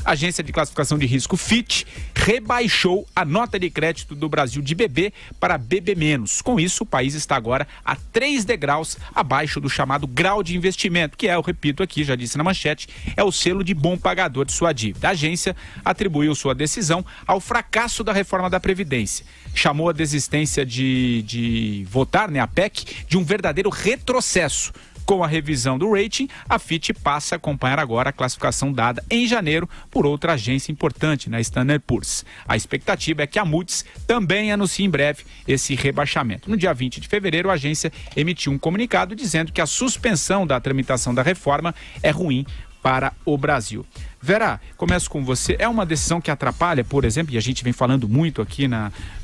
A agência de classificação de risco Fitch rebaixou a nota de crédito do Brasil de BB para BB-. Com isso, o país está agora a 3 degraus abaixo do chamado grau de investimento, que eu repito aqui, já disse na manchete, é o selo de bom pagador de sua dívida. A agência atribuiu sua decisão ao fracasso da reforma da Previdência. Chamou a desistência de votar, a PEC, de um verdadeiro retrocesso. Com a revisão do rating, a Fitch passa a acompanhar agora a classificação dada em janeiro por outra agência importante, na Standard Poor's. A expectativa é que a Moody's também anuncie em breve esse rebaixamento. No dia 20 de fevereiro, a agência emitiu um comunicado dizendo que a suspensão da tramitação da reforma é ruim para o Brasil. Vera, começo com você. É uma decisão que atrapalha, por exemplo, e a gente vem falando muito aqui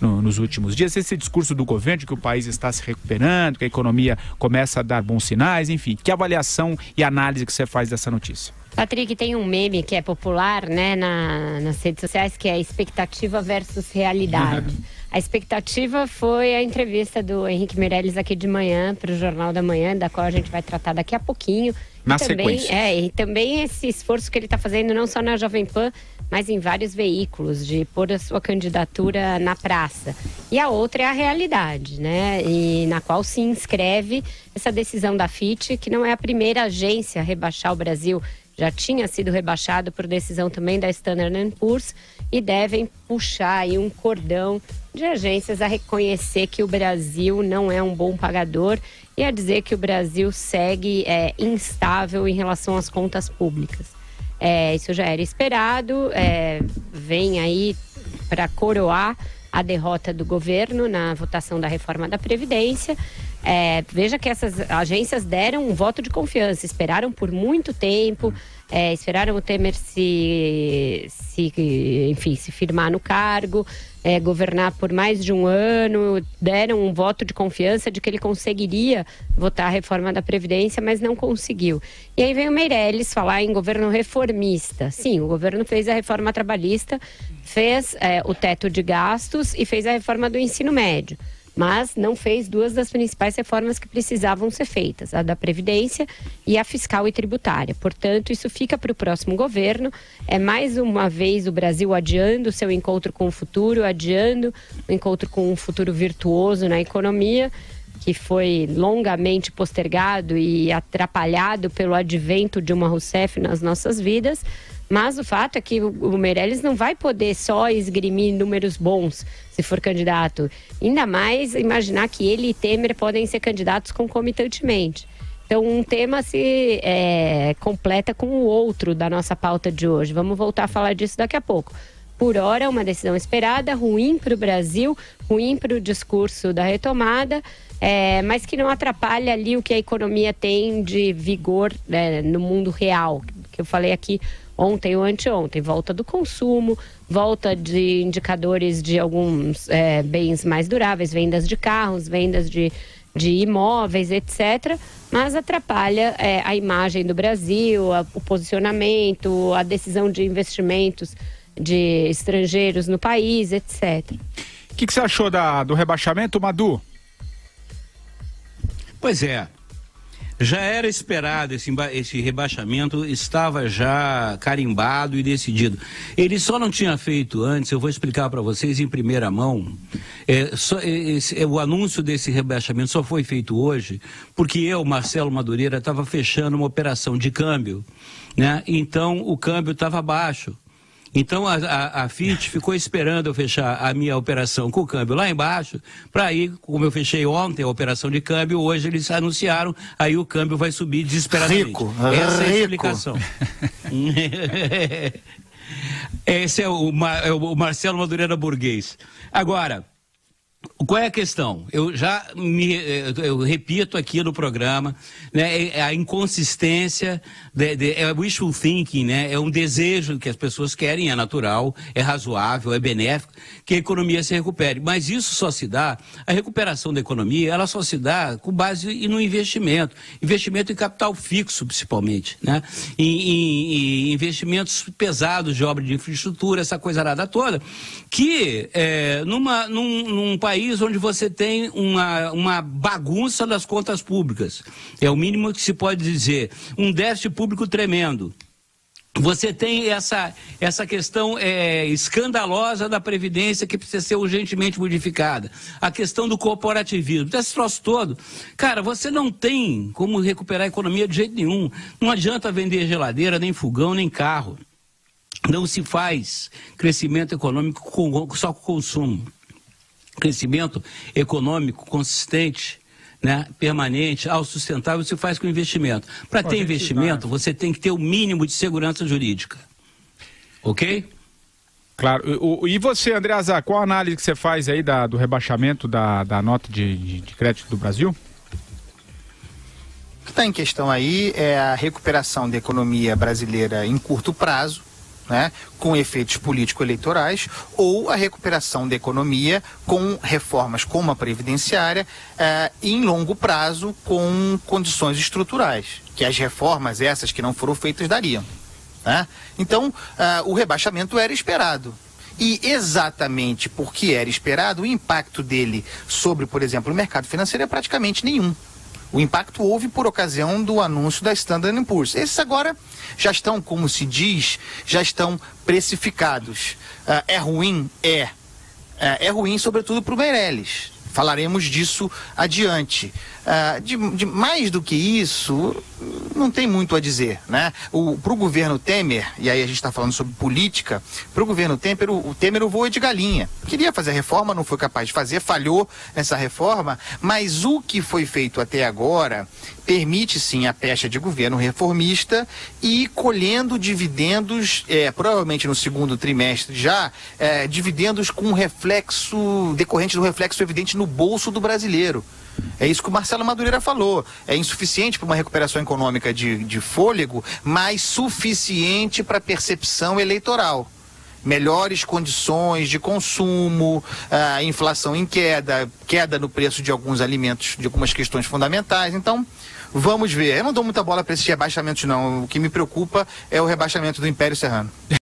nos últimos dias, esse discurso do governo de que o país está se recuperando, que a economia começa a dar bons sinais, enfim. Que avaliação e análise que você faz dessa notícia? Patrick, tem um meme que é popular, nas redes sociais, que é expectativa versus realidade. A expectativa foi a entrevista do Henrique Meirelles aqui de manhã para o Jornal da Manhã, da qual a gente vai tratar daqui a pouquinho. Na sequência. E também esse esforço que ele está fazendo, não só na Jovem Pan, mas em vários veículos, de pôr a sua candidatura na praça. E a outra é a realidade, e na qual se inscreve essa decisão da Fitch, que não é a primeira agência a rebaixar o Brasil. Já tinha sido rebaixado por decisão também da Standard Poor's e devem puxar aí um cordão de agências a reconhecer que o Brasil não é um bom pagador e a dizer que o Brasil segue instável em relação às contas públicas. Isso já era esperado, vem aí para coroar a derrota do governo na votação da reforma da Previdência. Veja que essas agências deram um voto de confiança, esperaram por muito tempo, esperaram o Temer se firmar no cargo, governar por mais de um ano, deram um voto de confiança de que ele conseguiria votar a reforma da Previdência, mas não conseguiu. E aí vem o Meirelles falar em governo reformista. Sim, o governo fez a reforma trabalhista, fez o teto de gastos e fez a reforma do ensino médio. Mas não fez duas das principais reformas que precisavam ser feitas, a da Previdência e a fiscal e tributária. Portanto, isso fica para o próximo governo. É mais uma vez o Brasil adiando o seu encontro com o futuro, adiando o encontro com um futuro virtuoso na economia, que foi longamente postergado e atrapalhado pelo advento de Dilma Rousseff nas nossas vidas. Mas o fato é que o Meirelles não vai poder só esgrimir números bons se for candidato. Ainda mais imaginar que ele e Temer podem ser candidatos concomitantemente. Então, um tema se completa com o outro da nossa pauta de hoje. Vamos voltar a falar disso daqui a pouco. Por hora, uma decisão esperada, ruim para o Brasil, ruim para o discurso da retomada, mas que não atrapalha ali o que a economia tem de vigor no mundo real, que eu falei aqui ontem ou anteontem. Volta do consumo, volta de indicadores de alguns bens mais duráveis, vendas de carros, vendas de imóveis, etc. Mas atrapalha a imagem do Brasil, o posicionamento, a decisão de investimentos de estrangeiros no país, etc. O que você achou do rebaixamento, Madu? Pois é. Já era esperado esse rebaixamento, estava já carimbado e decidido. Ele só não tinha feito antes, eu vou explicar para vocês em primeira mão, o anúncio desse rebaixamento só foi feito hoje porque eu, Marcelo Madureira, estava fechando uma operação de câmbio, então o câmbio estava baixo. Então a Fitch ficou esperando eu fechar a minha operação com o câmbio lá embaixo, para aí, como eu fechei ontem a operação de câmbio, hoje eles anunciaram, aí o câmbio vai subir desesperadamente. Essa é a explicação. Esse é o Marcelo Madureira burguês. Agora, qual é a questão? Eu repito aqui no programa, a inconsistência, é wishful thinking, é um desejo que as pessoas querem, é natural, é razoável, é benéfico, que a economia se recupere. Mas isso só se dá, a recuperação da economia, ela só se dá com base no investimento em capital fixo, principalmente, em investimentos pesados de obra de infraestrutura, essa coisa arada toda, que num país onde você tem uma bagunça das contas públicas. É o mínimo que se pode dizer. Um déficit público tremendo. Você tem essa questão escandalosa da Previdência que precisa ser urgentemente modificada. A questão do corporativismo, esse troço todo. Cara, você não tem como recuperar a economia de jeito nenhum. Não adianta vender geladeira, nem fogão, nem carro. Não se faz crescimento econômico só com consumo. Crescimento econômico consistente, né, permanente, autossustentável, se faz com investimento. Para ter investimento, você tem que ter o mínimo de segurança jurídica. Ok? Claro. E você, Andreasa, qual a análise que você faz aí do rebaixamento da nota de crédito do Brasil? O que está em questão aí é a recuperação da economia brasileira em curto prazo, né, com efeitos político-eleitorais, ou a recuperação da economia com reformas como a previdenciária em longo prazo com condições estruturais, que as reformas essas que não foram feitas dariam, né? Então, o rebaixamento era esperado. E exatamente porque era esperado, o impacto dele sobre, por exemplo, o mercado financeiro é praticamente nenhum. O impacto houve por ocasião do anúncio da Standard & Poor's. Esses agora já estão, como se diz, já estão precificados. É ruim? É ruim, sobretudo, para o Meirelles. Falaremos disso adiante. Mais do que isso, não tem muito a dizer, né? Para o governo Temer, e aí a gente está falando sobre política, para o governo Temer, o Temer o voo é de galinha. Queria fazer a reforma, não foi capaz de fazer, falhou nessa reforma, mas o que foi feito até agora permite sim a pecha de governo reformista e colhendo dividendos, provavelmente no segundo trimestre já, dividendos com reflexo, decorrente do reflexo evidente no bolso do brasileiro. É isso que o Marcelo Madureira falou. É insuficiente para uma recuperação econômica de fôlego, mas suficiente para a percepção eleitoral. Melhores condições de consumo, inflação em queda no preço de alguns alimentos, de algumas questões fundamentais. Então, vamos ver. Eu não dou muita bola para esses rebaixamentos, não. O que me preocupa é o rebaixamento do Império Serrano.